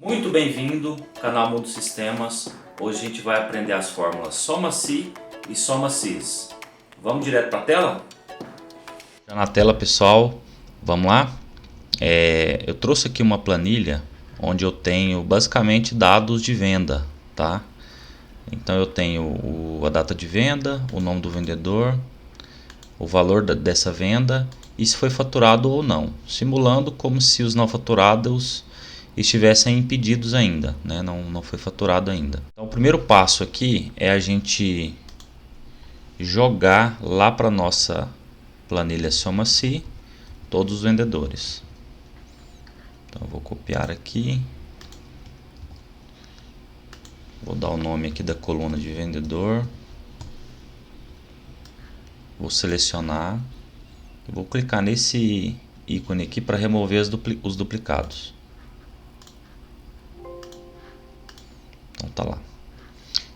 Muito bem-vindo, canal Mundo Sistemas. Hoje a gente vai aprender as fórmulas Soma-Si e Soma-Sis. Vamos direto para a tela? Já na tela, pessoal, vamos lá? Eu trouxe aqui uma planilha onde eu tenho basicamente dados de venda, tá? Então eu tenho a data de venda, o nome do vendedor, o valor dessa venda e se foi faturado ou não, simulando como se os não faturados estivessem impedidos ainda, né? Não foi faturado ainda. Então o primeiro passo aqui é a gente jogar lá para nossa planilha Soma-Si todos os vendedores. Então eu vou copiar aqui, vou dar o nome aqui da coluna de vendedor, vou selecionar, vou clicar nesse ícone aqui para remover os duplicados. Então tá lá.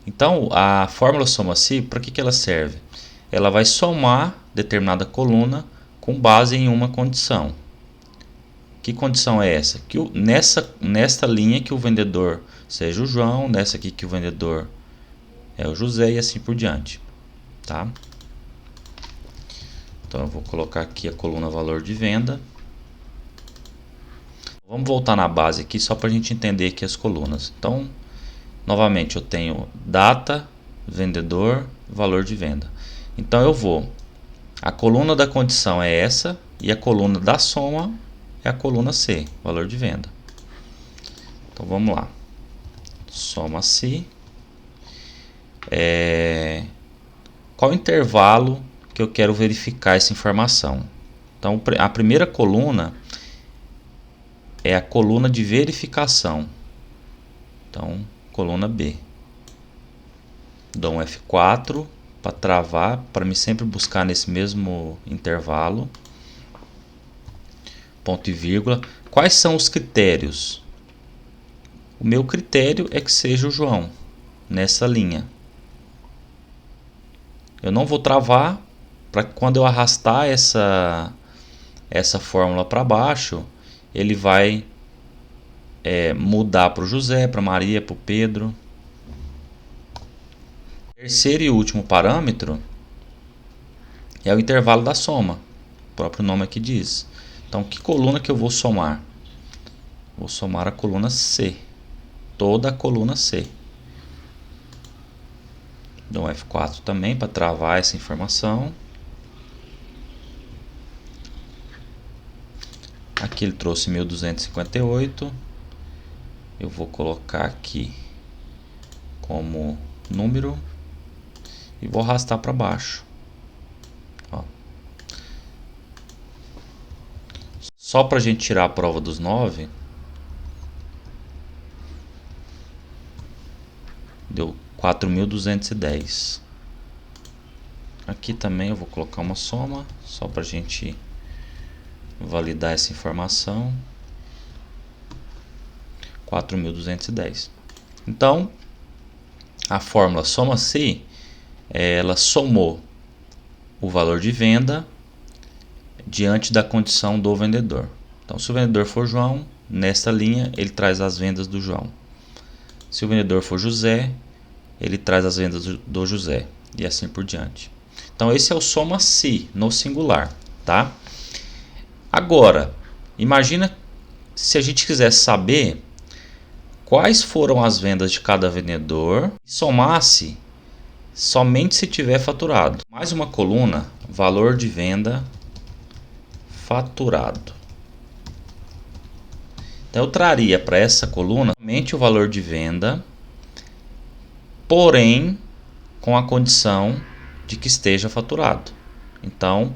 Então a fórmula Soma-Si, para que ela serve? Ela vai somar determinada coluna com base em uma condição. Que condição é essa? Que nesta linha que o vendedor seja o João, nessa aqui que o vendedor é o José e assim por diante, tá? Então eu vou colocar aqui a coluna valor de venda. Vamos voltar na base aqui só para a gente entender aqui as colunas. Então, novamente eu tenho data, vendedor, valor de venda. Então a coluna da condição é essa e a coluna da soma é a coluna C, valor de venda. Então vamos lá. Soma-Si. Qual o intervalo que eu quero verificar essa informação? Então a primeira coluna é a coluna de verificação. Então, coluna B. Dou um F4 para travar, para me sempre buscar nesse mesmo intervalo. Ponto e vírgula. Quais são os critérios? O meu critério é que seja o João, nessa linha. Eu não vou travar, para que quando eu arrastar essa fórmula para baixo, ele vai mudar para o José, para a Maria, para o Pedro. Terceiro e último parâmetro é o intervalo da soma. O próprio nome aqui diz. Então, que coluna que eu vou somar? Vou somar a coluna C. Toda a coluna C. Dou um F4 também para travar essa informação. Aqui ele trouxe 1258. Eu vou colocar aqui como número e vou arrastar para baixo. Ó. Só para a gente tirar a prova dos 9, deu 4.210. Aqui também eu vou colocar uma soma, só para a gente validar essa informação. 4.210. Então, a fórmula Soma-Si, ela somou o valor de venda diante da condição do vendedor. Então, se o vendedor for João, nesta linha ele traz as vendas do João. Se o vendedor for José, ele traz as vendas do José e assim por diante. Então, esse é o Soma-Si no singular, tá? Agora, imagina se a gente quisesse saber quais foram as vendas de cada vendedor e somasse somente se tiver faturado. Mais uma coluna, valor de venda faturado. Então eu traria para essa coluna somente o valor de venda, porém com a condição de que esteja faturado. Então,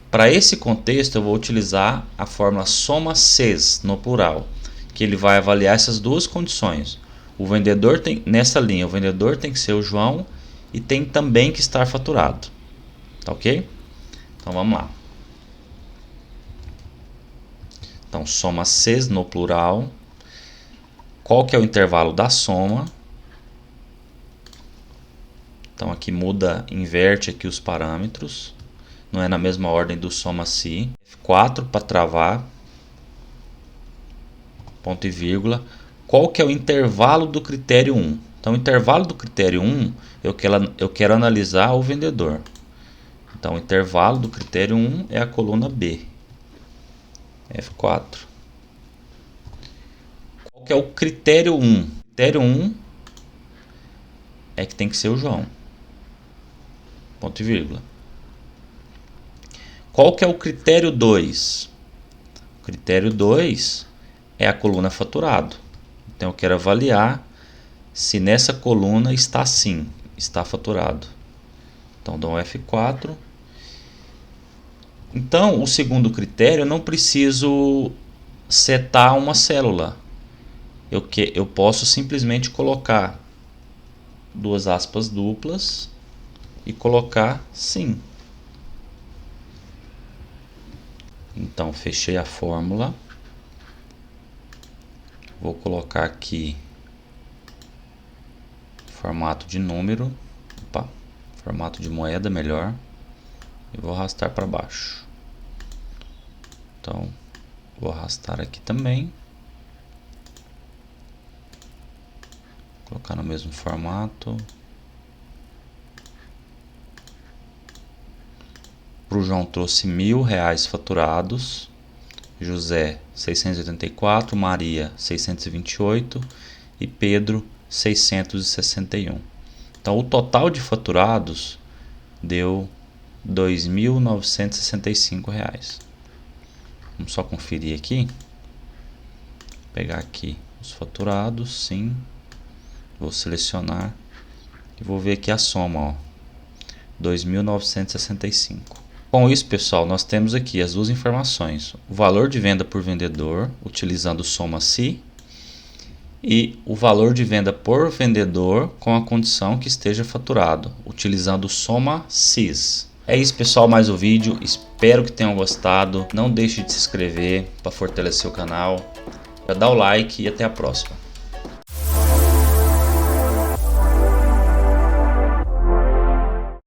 para esse contexto eu vou utilizar a fórmula Soma-Sis no plural, que ele vai avaliar essas duas condições. O vendedor tem, nessa linha, o vendedor tem que ser o João e tem também que estar faturado. Tá ok? Então vamos lá. Então Soma-Sis no plural. Qual que é o intervalo da soma? Então aqui muda, inverte aqui os parâmetros. Não é na mesma ordem do Soma-Si. F4 para travar. Ponto e vírgula. qual que é o intervalo do critério 1. Então, o intervalo do critério 1, eu quero analisar o vendedor. Então, o intervalo do critério 1 é a coluna B. F4. Qual que é o critério 1? O critério 1 é que tem que ser o João. Ponto e vírgula. Qual que é o critério 2? O critério 2 é a coluna faturado. Então, eu quero avaliar se nessa coluna está sim, está faturado. Então, dou um F4. Então, o segundo critério, eu não preciso setar uma célula. Eu posso simplesmente colocar duas aspas duplas e colocar sim. Então, fechei a fórmula. Vou colocar aqui formato de número, formato de moeda melhor, e vou arrastar para baixo. Então, vou arrastar aqui também, colocar no mesmo formato. Para o João trouxe R$1.000 faturados, José 684, Maria 628 e Pedro 661. Então, o total de faturados deu R$2.965. Vamos só conferir aqui. Vou pegar aqui os faturados, sim. Vou selecionar e vou ver aqui a soma, ó, 2.965. Com isso, pessoal, nós temos aqui as duas informações: o valor de venda por vendedor, utilizando soma-se, e o valor de venda por vendedor com a condição que esteja faturado, utilizando soma-sis. É isso, pessoal, mais o vídeo. Espero que tenham gostado. Não deixe de se inscrever para fortalecer o canal. Dá o like e até a próxima.